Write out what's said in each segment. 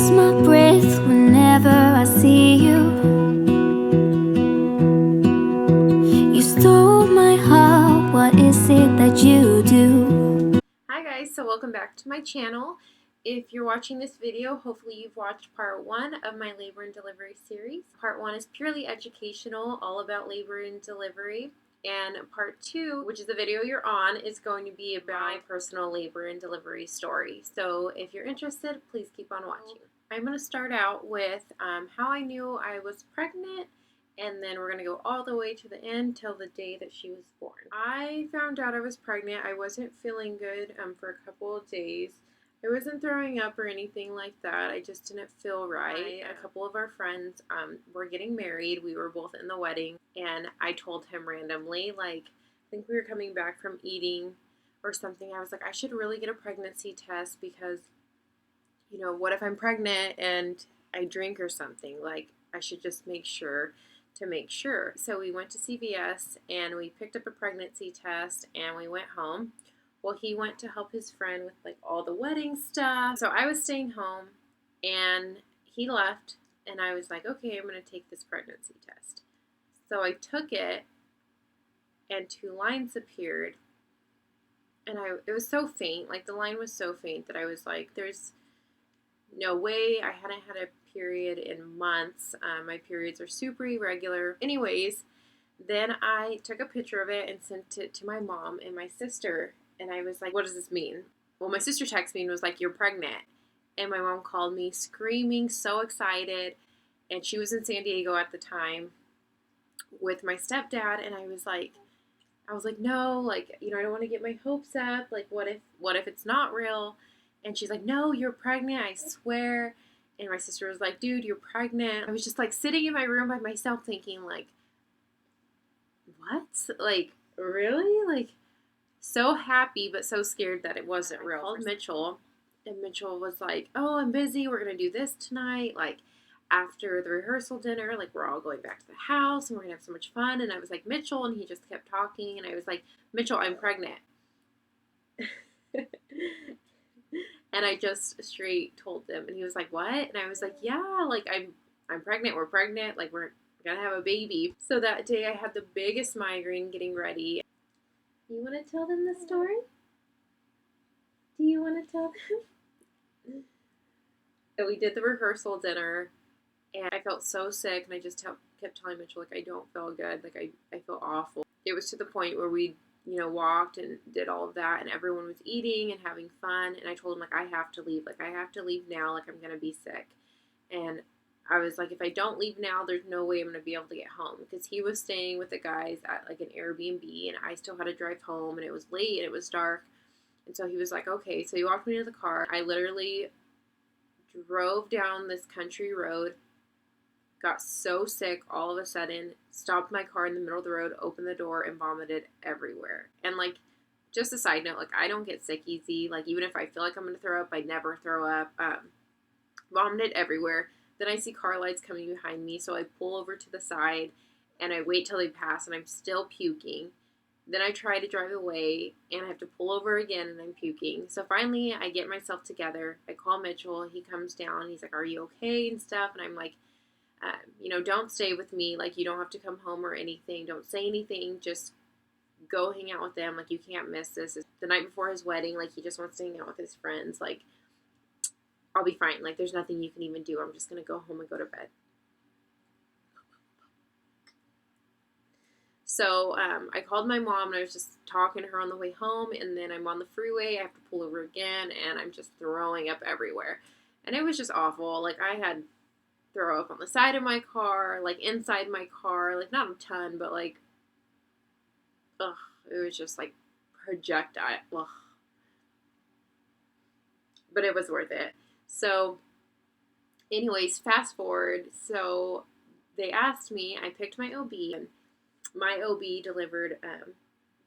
lose my breath whenever I see you. You stole my heart, what is it that you do? Hi guys, so welcome back to my channel. If you're watching this video, hopefully you've watched part 1 of my labor and delivery series. Part 1 is purely educational, all about labor and delivery. And part 2, which is the video you're on, is going to be about my personal labor and delivery story. So if you're interested, please keep on watching. I'm going to start out with how I knew I was pregnant, and then we're going to go all the way to the end till the day that she was born. I found out I was pregnant. I wasn't feeling good for a couple of days. I wasn't throwing up or anything like that. I just didn't feel right. A couple of our friends were getting married. We were both in the wedding, and I told him randomly, like, I think we were coming back from eating or something. I was like, I should really get a pregnancy test because, you know, what if I'm pregnant and I drink or something? Like, I should just make sure to make sure. So we went to CVS and we picked up a pregnancy test and we went home. Well, he went to help his friend with like all the wedding stuff. So I was staying home and he left, and I was like, okay, I'm going to take this pregnancy test. So I took it and 2 lines appeared, and it was so faint. Like, the line was so faint that I was like, there's no way. I hadn't had a period in months. My periods are super irregular. Anyways, then I took a picture of it and sent it to my mom and my sister. And I was like, what does this mean? Well, my sister texted me and was like, you're pregnant. And my mom called me screaming, so excited. And she was in San Diego at the time with my stepdad. And I was like, no, like, you know, I don't want to get my hopes up. Like, what if it's not real? And she's like, no, you're pregnant, I swear. And my sister was like, dude, you're pregnant. I was just like sitting in my room by myself thinking, like, what? Like, really? Like, so happy but so scared that it wasn't real. I called Mitchell, and Mitchell was like, oh, I'm busy. We're going to do this tonight. Like, after the rehearsal dinner, like, we're all going back to the house and we're going to have so much fun. And I was like, Mitchell, and he just kept talking. And I was like, Mitchell, I'm pregnant. And I just straight told them, and he was like, what? And I was like, yeah, like, I'm pregnant. We're pregnant. Like, we're gonna have a baby. So that day I had the biggest migraine getting ready. You want to tell them the story? Do you want to tell them? So we did the rehearsal dinner, and I felt so sick, and I just kept telling Mitchell, like, I don't feel good. Like, I feel awful. It was to the point where we, you know, walked and did all of that, and everyone was eating and having fun, and I told him, like, I have to leave. Like, I have to leave now. Like, I'm going to be sick. And I was like, if I don't leave now, there's no way I'm going to be able to get home, because he was staying with the guys at, like, an Airbnb, and I still had to drive home, and it was late, and it was dark. And so he was like, okay. So he walked me to the car. I literally drove down this country road, got so sick all of a sudden, stopped my car in the middle of the road, opened the door, and vomited everywhere. And, like, just a side note, like, I don't get sick easy. Like, even if I feel like I'm going to throw up, I never throw up. Vomited everywhere. Then I see car lights coming behind me, so I pull over to the side, and I wait till they pass, and I'm still puking. Then I try to drive away, and I have to pull over again, and I'm puking. So finally, I get myself together. I call Mitchell. He comes down. He's like, are you okay and stuff? And I'm like, you know, don't stay with me. Like, you don't have to come home or anything. Don't say anything. Just go hang out with them. Like, you can't miss this. It's the night before his wedding. Like, he just wants to hang out with his friends. Like, I'll be fine. Like, there's nothing you can even do. I'm just going to go home and go to bed. So I called my mom, and I was just talking to her on the way home, and then I'm on the freeway. I have to pull over again, and I'm just throwing up everywhere. And it was just awful. Like, I had throw up on the side of my car, like, inside my car, like, not a ton, but, like, ugh, it was just, like, projectile. Ugh. But it was worth it. So, anyways, fast forward. So, they asked me, I picked my OB, and my OB delivered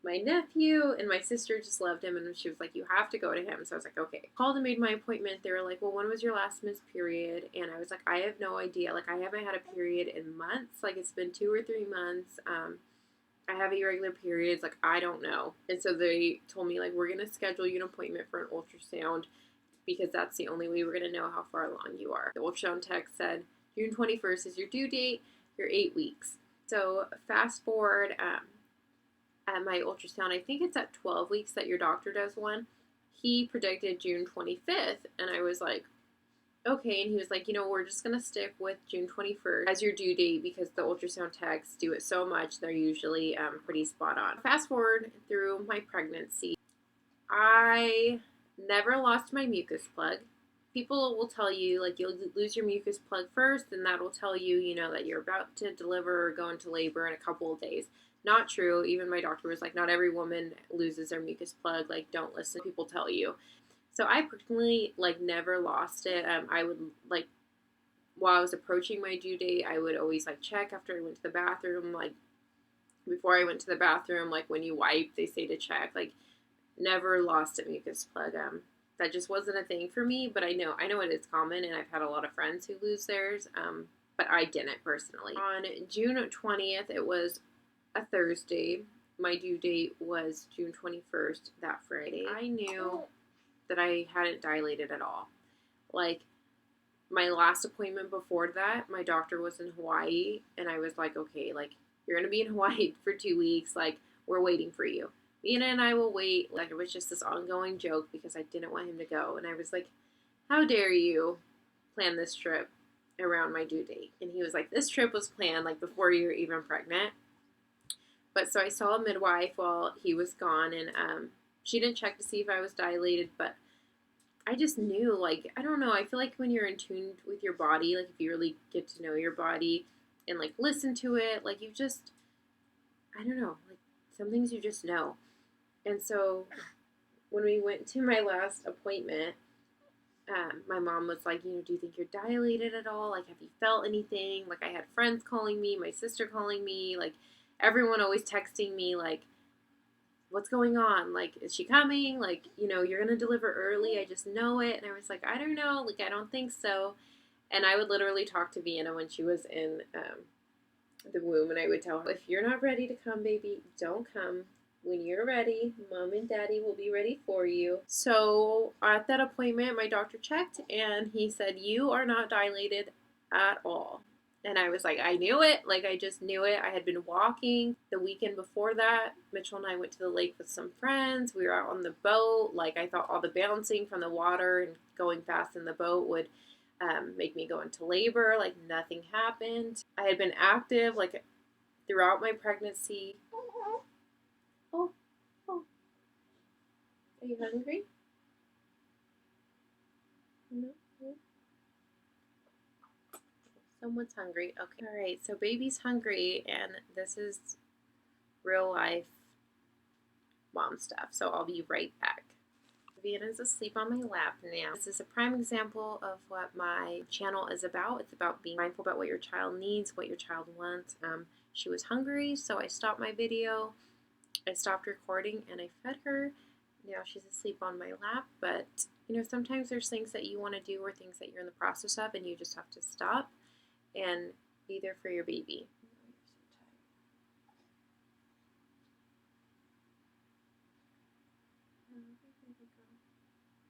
my nephew, and my sister just loved him, and she was like, you have to go to him. So I was like, okay. Called and made my appointment. They were like, well, when was your last missed period? And I was like, I have no idea. Like, I haven't had a period in months. Like, it's been 2 or 3 months. I have irregular periods. Like, I don't know. And so they told me, like, we're going to schedule you an appointment for an ultrasound because that's the only way we're going to know how far along you are. The ultrasound tech said June 21st is your due date, you're 8 weeks. So fast forward at my ultrasound, I think it's at 12 weeks that your doctor does one. He predicted June 25th, and I was like, okay. And he was like, we're just going to stick with June 21st as your due date because the ultrasound techs do it so much. They're usually pretty spot on. Fast forward through my pregnancy, I never lost my mucus plug. People will tell you, like, you'll lose your mucus plug first, and that'll tell you, that you're about to deliver or go into labor in a couple of days. Not true. Even my doctor was like, not every woman loses their mucus plug. Like, don't listen to people tell you. So I personally, like, never lost it. I would, like, while I was approaching my due date, I would always, like, check after I went to the bathroom. Like, before I went to the bathroom, like, when you wipe, they say to check. Like, never lost a mucus plug. That just wasn't a thing for me, but I know it is common, and I've had a lot of friends who lose theirs, but I didn't personally. On June 20th, it was a Thursday. My due date was June 21st, that Friday. I knew that I hadn't dilated at all. Like, my last appointment before that, my doctor was in Hawaii, and I was like, okay, like, you're going to be in Hawaii for 2 weeks. Like, we're waiting for you. Vienna and I will wait. Like, it was just this ongoing joke because I didn't want him to go. And I was like, how dare you plan this trip around my due date? And he was like, this trip was planned, like, before you were even pregnant. But so I saw a midwife while he was gone, and she didn't check to see if I was dilated, but I just knew, like, I don't know, I feel like when you're in tune with your body, like, if you really get to know your body and, like, listen to it, like, you just, I don't know, like, some things you just know. And so when we went to my last appointment, my mom was like, do you think you're dilated at all? Like, have you felt anything? Like, I had friends calling me, my sister calling me, like, everyone always texting me, like, what's going on? Like, is she coming? Like, you're going to deliver early. I just know it. And I was like, I don't know. Like, I don't think so. And I would literally talk to Vienna when she was in the womb, and I would tell her, if you're not ready to come, baby, don't come. When you're ready, Mom and Daddy will be ready for you. So at that appointment, my doctor checked, and he said, you are not dilated at all. And I was like, I knew it. Like, I just knew it. I had been walking the weekend before that. Mitchell and I went to the lake with some friends. We were out on the boat. Like, I thought all the bouncing from the water and going fast in the boat would make me go into labor. Like, nothing happened. I had been active, like, throughout my pregnancy. Oh. Are you hungry? No. Someone's hungry. Okay. All right. So baby's hungry, and this is real life mom stuff. So I'll be right back. Vienna's asleep on my lap now. This is a prime example of what my channel is about. It's about being mindful about what your child needs, what your child wants. She was hungry, so I stopped my video. I stopped recording, and I fed her. Now she's asleep on my lap, but sometimes there's things that you want to do or things that you're in the process of, and you just have to stop and be there for your baby.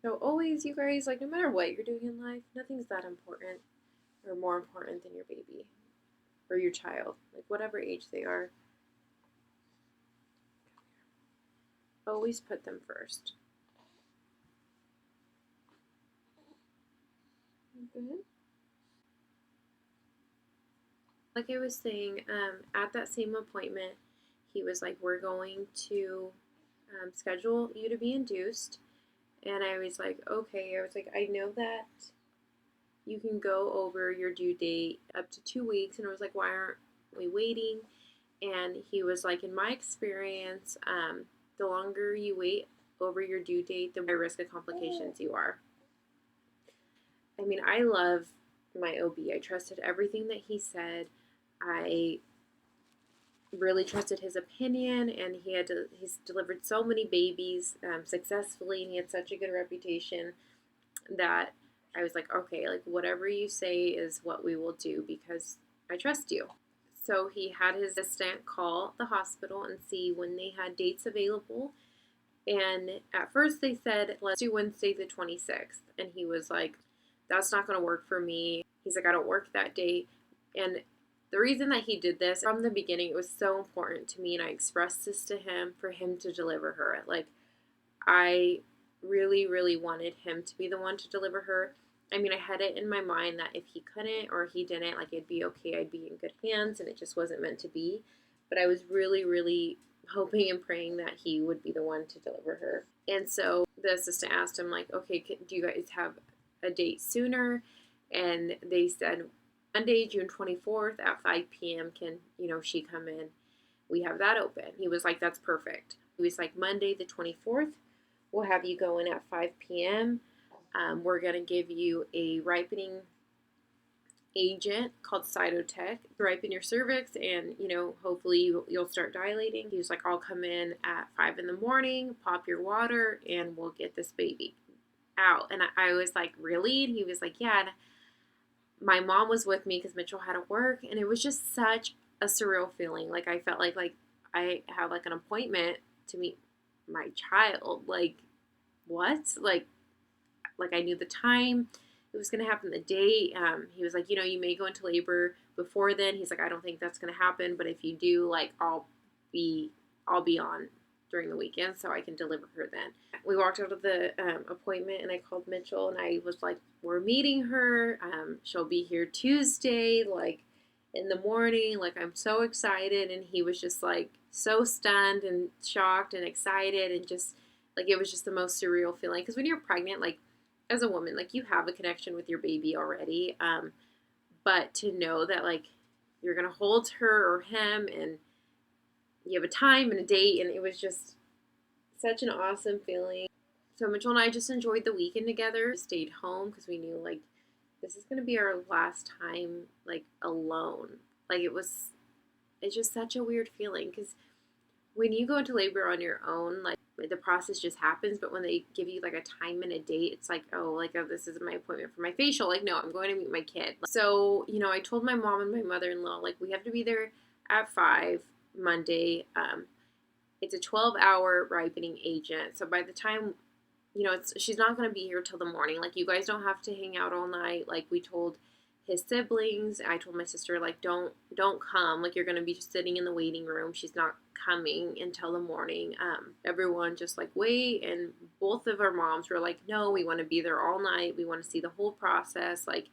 So always, you guys, like, no matter what you're doing in life, nothing's that important or more important than your baby or your child, like, whatever age they are. Always put them first. Good. Like I was saying, at that same appointment, he was like, we're going to schedule you to be induced. And I was like, okay. I was like, I know that you can go over your due date up to 2 weeks. And I was like, why aren't we waiting? And he was like, in my experience, the longer you wait over your due date, the more risk of complications you are. I mean, I love my OB. I trusted everything that he said. I really trusted his opinion, and he's delivered so many babies successfully, and he had such a good reputation that I was like, okay, like, whatever you say is what we will do because I trust you. So he had his assistant call the hospital and see when they had dates available And at first they said, let's do Wednesday the 26th. And he was like, that's not going to work for me. He's like, I don't work that day. And the reason that he did this from the beginning, it was so important to me. And I expressed this to him for him to deliver her. Like, I really, really wanted him to be the one to deliver her. I mean, I had it in my mind that if he couldn't or he didn't, like, it'd be okay. I'd be in good hands and it just wasn't meant to be. But I was really, really hoping and praying that he would be the one to deliver her. And so the assistant asked him, like, okay, do you guys have a date sooner? And they said, Monday, June 24th at 5 p.m. Can, she come in? We have that open. He was like, that's perfect. He was like, Monday the 24th, we'll have you go in at 5 p.m. We're going to give you a ripening agent called Cytotech to ripen your cervix, and hopefully you'll start dilating. He was like, I'll come in at 5 in the morning, pop your water, and we'll get this baby out. And I was like, really? And he was like, yeah. And my mom was with me because Mitchell had to work, and it was just such a surreal feeling. Like, I felt like I had like an appointment to meet my child. Like, what? Like I knew the time it was going to happen, the date. He was like, you may go into labor before then. He's like, I don't think that's going to happen, but if you do, like, I'll be on during the weekend so I can deliver her then. We walked out of the appointment, and I called Mitchell, and I was like, we're meeting her. She'll be here Tuesday, like, in the morning. Like, I'm so excited. And he was just like so stunned and shocked and excited, and just like, it was just the most surreal feeling. Because when you're pregnant, like, as a woman, like, you have a connection with your baby already. But to know that, like, you're going to hold her or him, and you have a time and a date, and it was just such an awesome feeling. So Mitchell and I just enjoyed the weekend together. We stayed home because we knew, like, this is going to be our last time, like, alone. Like, it's just such a weird feeling, because when you go into labor on your own, like, the process just happens. But when they give you like a time and a date, it's like, oh, this is my appointment for my facial. Like, no, I'm going to meet my kid. So, I told my mom and my mother-in-law, like, we have to be there at 5 Monday. It's a 12-hour ripening agent. So by the time, she's not going to be here till the morning. Like, you guys don't have to hang out all night. Like, we told his siblings. I told my sister, like, don't come. Like, you're going to be just sitting in the waiting room. She's not coming until the morning. Everyone just, like, wait. And both of our moms were like, no, we want to be there all night. We want to see the whole process. Like,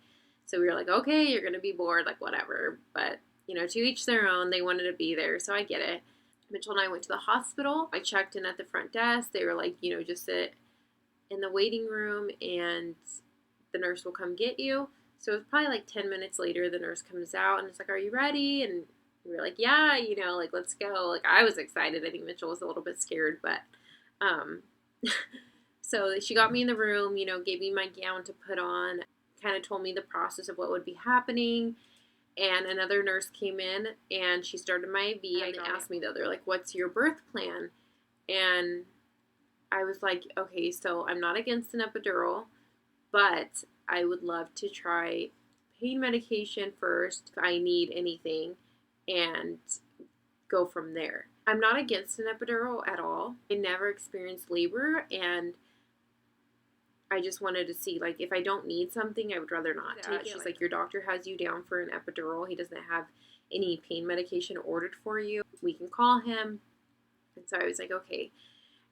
so we were like, okay, you're going to be bored, like, whatever. But, to each their own. They wanted to be there, so I get it. Mitchell and I went to the hospital. I checked in at the front desk. They were like, just sit in the waiting room and the nurse will come get you. So it was probably like 10 minutes later, the nurse comes out and it's like, are you ready? And we were like, yeah, like, let's go. Like, I was excited. I think Mitchell was a little bit scared, but, so she got me in the room, gave me my gown to put on, kind of told me the process of what would be happening. And another nurse came in and she started my IV, and they asked me, though, they're like, what's your birth plan? And I was like, okay, so I'm not against an epidural, but I would love to try pain medication first if I need anything, and go from there. I'm not against an epidural at all. I never experienced labor, and I just wanted to see, like, if I don't need something, I would rather not take it. She's like, your doctor has you down for an epidural. He doesn't have any pain medication ordered for you. We can call him. And so I was like, okay.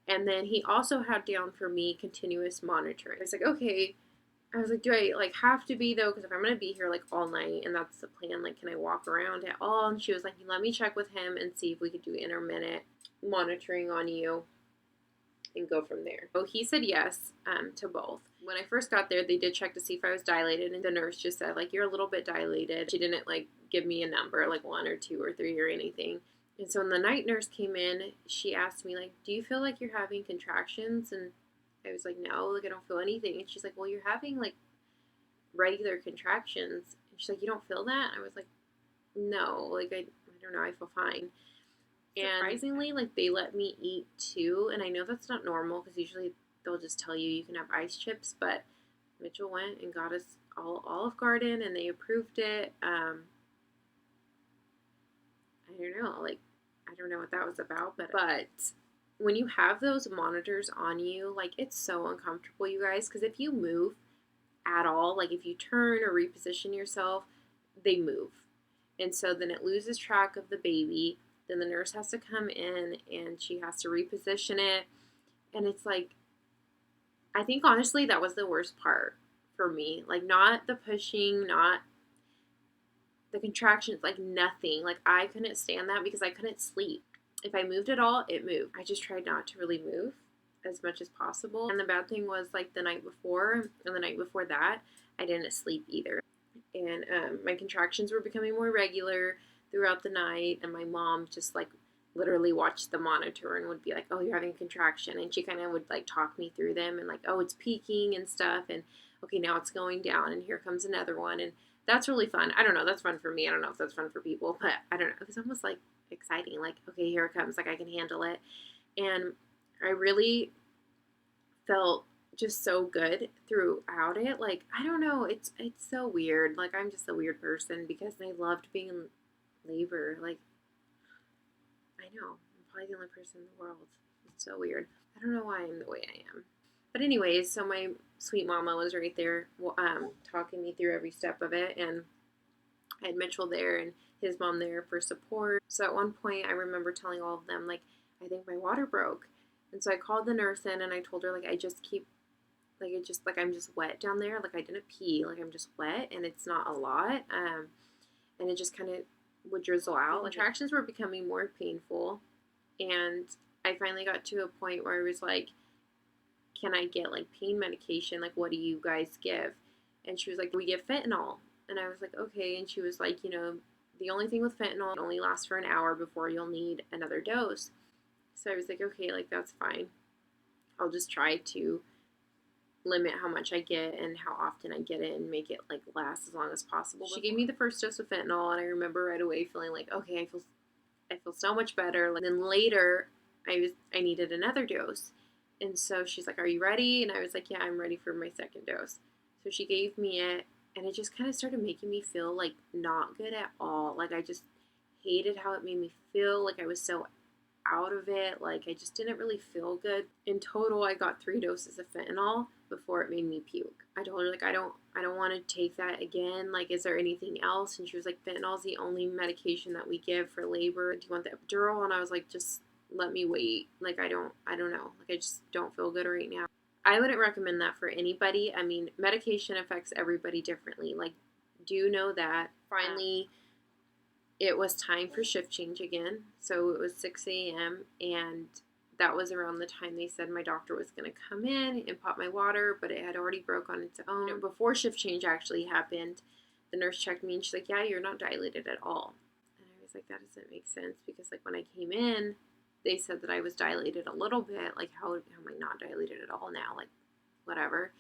And then he also had down for me continuous monitoring. I was like, okay. I was like, do I, like, have to be, though? Because if I'm going to be here, like, all night, and that's the plan, like, can I walk around at all? And she was like, let me check with him and see if we could do intermittent monitoring on you and go from there. So he said yes to both. When I first got there, they did check to see if I was dilated, and the nurse just said, like, you're a little bit dilated. She didn't, like, give me a number, like 1 or 2 or 3 or anything. And so when the night nurse came in, she asked me, like, do you feel like you're having contractions? And I was like, no, like, I don't feel anything. And she's like, well, you're having, like, regular contractions. And she's like, you don't feel that? And I was like, no, like, I don't know, I feel fine. And surprisingly, like, they let me eat too. And I know that's not normal, because usually they'll just tell you can have ice chips. But Mitchell went and got us all Olive Garden, and they approved it. I don't know, like, I don't know what that was about, but when you have those monitors on you, like, it's so uncomfortable, you guys, because if you move at all, like if you turn or reposition yourself, they move. And so then it loses track of the baby. Then the nurse has to come in and she has to reposition it. And it's like, I think honestly, that was the worst part for me. Like, not the pushing, not the contractions, like nothing. Like, I couldn't stand that because I couldn't sleep. If I moved at all, it moved. I just tried not to really move as much as possible. And the bad thing was, like, the night before and the night before that, I didn't sleep either. And my contractions were becoming more regular throughout the night. And my mom just, like, literally watched the monitor and would be like, oh, you're having a contraction. And she kind of would, like, talk me through them and, like, oh, it's peaking and stuff. And okay, now it's going down and here comes another one. And that's really fun. I don't know. That's fun for me. I don't know if that's fun for people, but I don't know. It was almost like exciting. Like, okay, here it comes. Like, I can handle it. And I really felt just so good throughout it. Like, I don't know. It's so weird. Like, I'm just a weird person because I loved being in labor. Like, I know. I'm probably the only person in the world. It's so weird. I don't know why I'm the way I am. But anyways, so my sweet mama was right there talking me through every step of it. And I had Mitchell there and his mom there for support. So at one point, I remember telling all of them, like, I think my water broke. And so I called the nurse in and I told her, like, I'm just wet down there. Like, I didn't pee. Like, I'm just wet and it's not a lot. And it just kind of would drizzle out. Like, contractions were becoming more painful. And I finally got to a point where I was like, can I get, like, pain medication? Like, what do you guys give? And she was like, we give fentanyl. And I was like, okay. And she was like, the only thing with fentanyl, it only lasts for an hour before you'll need another dose. So I was like, okay, like, that's fine. I'll just try to limit how much I get and how often I get it and make it, like, last as long as possible. She gave me the first dose of fentanyl and I remember right away feeling like, okay, I feel so much better. And then later I needed another dose. And so she's like, are you ready? And I was like, yeah, I'm ready for my second dose. So she gave me it and it just kind of started making me feel, like, not good at all. Like, I just hated how it made me feel. Like, I was so out of it. Like, I just didn't really feel good. In total, I got 3 doses of fentanyl before it made me puke. I told her, like, I don't want to take that again. Like, is there anything else? And she was like, fentanyl's the only medication that we give for labor. Do you want the epidural? And I was like, just let me wait. Like, I don't know. Like, I just don't feel good right now. I wouldn't recommend that for anybody. I mean, medication affects everybody differently. Like, do know that. Finally, it was time for shift change again. So it was 6 a.m. and that was around the time they said my doctor was going to come in and pop my water, but it had already broke on its own. Before shift change actually happened, the nurse checked me and she's like, yeah, you're not dilated at all. And I was like, that doesn't make sense because, like, when I came in, they said that I was dilated a little bit. Like, how am I not dilated at all now? Like, whatever.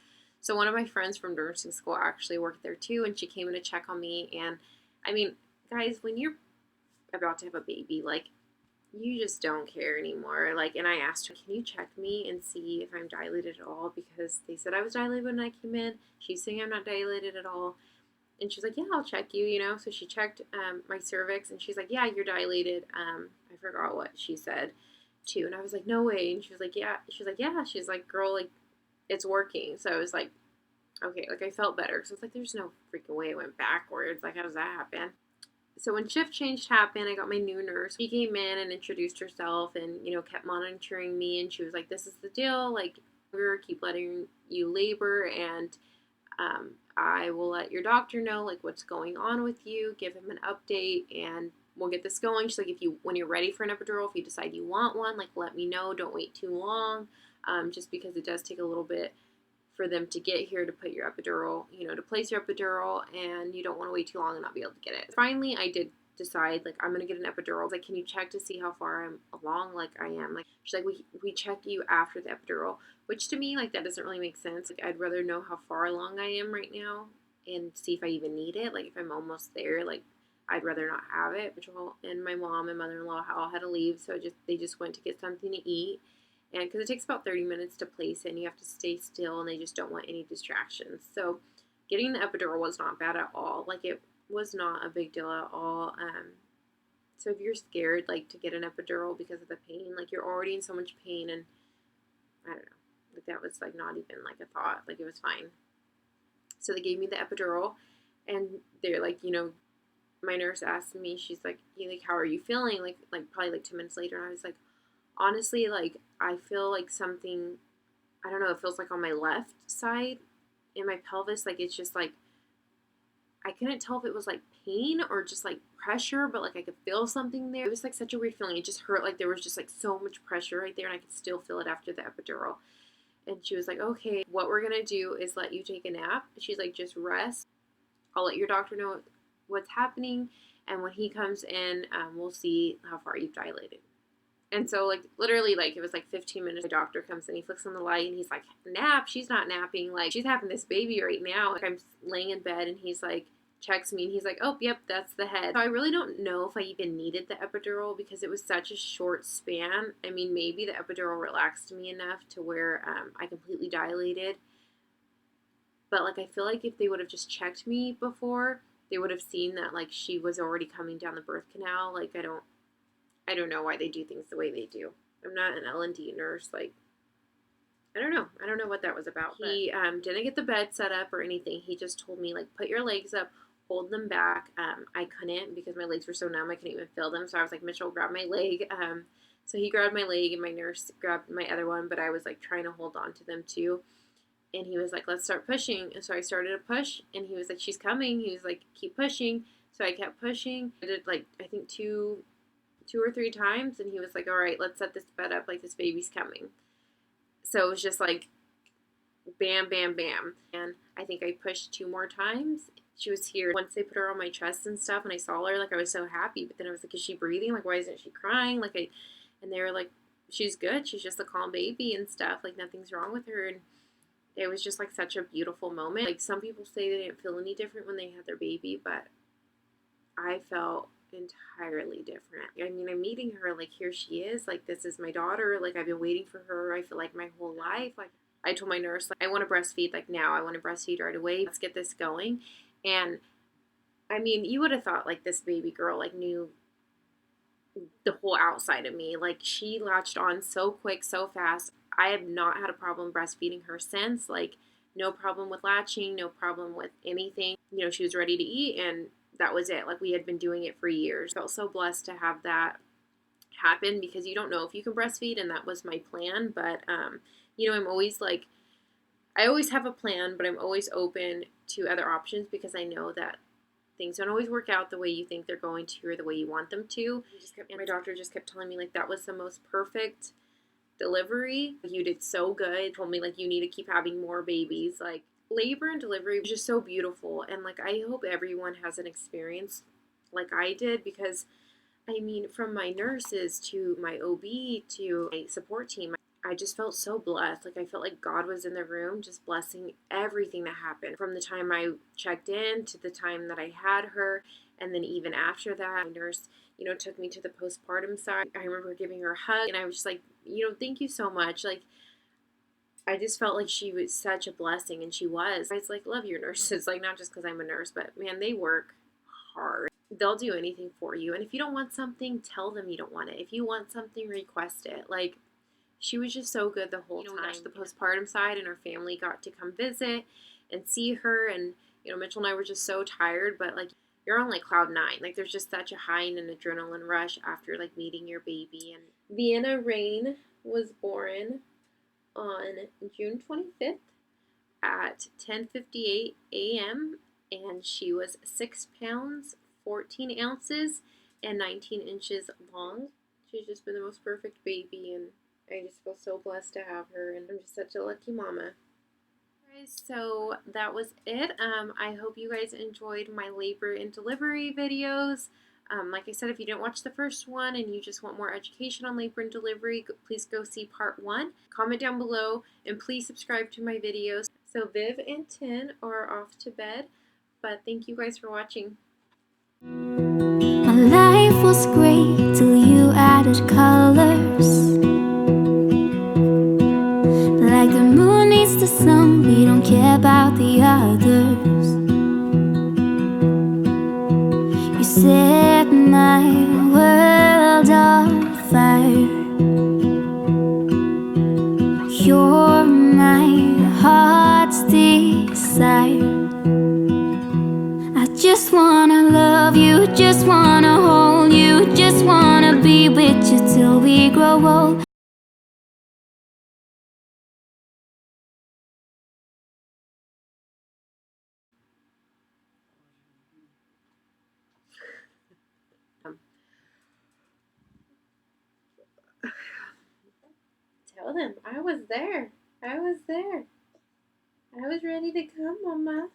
So one of my friends from nursing school actually worked there too, and she came in to check on me. And I mean, guys, when you're about to have a baby, like, you just don't care anymore. Like, and I asked her, can you check me and see if I'm dilated at all? Because they said I was dilated when I came in. She's saying I'm not dilated at all. And she's like, yeah, I'll check you, So she checked my cervix and she's like, yeah, you're dilated. I forgot what she said too. And I was like, no way. And she was like, yeah. She's like, yeah. She's like, girl, like, it's working. So I was like, okay, like, I felt better. So it's like, there's no freaking way it went backwards. Like, how does that happen? So when shift change happened, I got my new nurse. She came in and introduced herself and, kept monitoring me. And she was like, this is the deal. Like, we're keep letting you labor and I will let your doctor know, like, what's going on with you, give him an update, and we'll get this going. She's like, when you're ready for an epidural, if you decide you want one, like, let me know. Don't wait too long, just because it does take a little bit for them to get here to put your epidural, to place your epidural, and you don't want to wait too long and not be able to get it. Finally, I did decide, like, I'm going to get an epidural. I was like, can you check to see how far I'm along? Like, I am. Like, she's like, we check you after the epidural, which to me, like, that doesn't really make sense. Like, I'd rather know how far along I am right now and see if I even need it. Like, if I'm almost there, like, I'd rather not have it. And my mom and mother-in-law all had to leave, so they just went to get something to eat. And because it takes about 30 minutes to place it and you have to stay still and they just don't want any distractions. So getting the epidural was not bad at all. Like, it was not a big deal at all. So if you're scared, like, to get an epidural because of the pain, like, you're already in so much pain, and I don't know, like, that was, like, not even, like, a thought. Like, it was fine. So they gave me the epidural, and they're like, my nurse asked me, she's like, how are you feeling? Like probably like 2 minutes later, and I was like, honestly, like, I feel like something, I don't know, it feels like on my left side in my pelvis, like, it's just like, I couldn't tell if it was like pain or just like pressure, but like I could feel something there. It was like such a weird feeling. It just hurt, like there was just like so much pressure right there, and I could still feel it after the epidural. And she was like, okay, what we're gonna do is let you take a nap. She's like, just rest. I'll let your doctor know what's happening, and when he comes in, we'll see how far you've dilated. And so, like, literally, like, it was like 15 minutes. The doctor comes in, he flicks on the light, and he's like, nap? She's not napping. Like, she's having this baby right now. Like, I'm laying in bed, and he's like, checks me, and he's like, oh, yep, that's the head. So I really don't know if I even needed the epidural because it was such a short span. I mean, maybe the epidural relaxed me enough to where I completely dilated. But, like, I feel like if they would have just checked me before, they would have seen that, like, she was already coming down the birth canal. Like, I don't know why they do things the way they do. I'm not an L&D nurse. Like, I don't know. I don't know what that was about. He didn't get the bed set up or anything. He just told me, like, put your legs up, hold them back. I couldn't because my legs were so numb I couldn't even feel them. So I was like, Mitchell, grab my leg. So he grabbed my leg, and my nurse grabbed my other one, but I was, like, trying to hold on to them too. And he was like, let's start pushing. And so I started to push, and he was like, she's coming. He was like, keep pushing. So I kept pushing. I did, like, I think two or three times, and he was like, all right, let's set this bed up, like, this baby's coming. So it was just like bam, bam, bam. And I think I pushed 2 more times. She was here. Once they put her on my chest and stuff, and I saw her, like, I was so happy. But then I was like, is she breathing? Like, why isn't she crying? Like, and they were like, she's good. She's just a calm baby and stuff. Like, nothing's wrong with her. And it was just, like, such a beautiful moment. Like, some people say they didn't feel any different when they had their baby, but I felt entirely different. I mean, I'm meeting her, like, here she is. Like, this is my daughter. Like, I've been waiting for her, I feel like, my whole life. Like, I told my nurse, like, I want to breastfeed, like, now. I want to breastfeed right away. Let's get this going. And, I mean, you would have thought, like, this baby girl, like, knew the whole outside of me. Like, she latched on so quick, so fast. I have not had a problem breastfeeding her since. Like, no problem with latching, no problem with anything. She was ready to eat, and that was it. Like, we had been doing it for years. I felt so blessed to have that happen because you don't know if you can breastfeed, and that was my plan. But, I'm always like, I always have a plan, but I'm always open to other options because I know that things don't always work out the way you think they're going to or the way you want them to. And my doctor just kept telling me, like, that was the most perfect delivery. You did so good. Told me, like, you need to keep having more babies. Like, labor and delivery was just so beautiful. And, like, I hope everyone has an experience like I did because, I mean, from my nurses to my OB to my support team, I just felt so blessed. Like, I felt like God was in the room just blessing everything that happened from the time I checked in to the time that I had her. And then even after that, my nurse, took me to the postpartum side. I remember giving her a hug, and I was just like, thank you so much. Like, I just felt like she was such a blessing, and she was. I was like, love your nurses. Like, not just because I'm a nurse, but man, they work hard. They'll do anything for you. And if you don't want something, tell them you don't want it. If you want something, request it. Like, she was just so good the whole time. We got to the postpartum side, and her family got to come visit and see her. And, Mitchell and I were just so tired, but, like, you're on, like, cloud 9. Like, there's just such a high and an adrenaline rush after, like, meeting your baby. And Vienna Rain was born on June 25th at 10:58 a.m. and she was 6 pounds, 14 ounces, and 19 inches long. She's just been the most perfect baby, and I just feel so blessed to have her, and I'm just such a lucky mama. Guys, so that was it. I hope you guys enjoyed my labor and delivery videos. Like I said, if you didn't watch the first one and you just want more education on labor and delivery, please go see part 1. Comment down below, and please subscribe to my videos. So Viv and Tin are off to bed, but thank you guys for watching. My life was great till you added colors. Like the moon needs the sun, we don't care about the others. You set my world You're my heart's desire. I just wanna love you, just wanna hold you, just wanna be with you till we grow old. Tell them I was there. I was there. I was ready to come, Mama.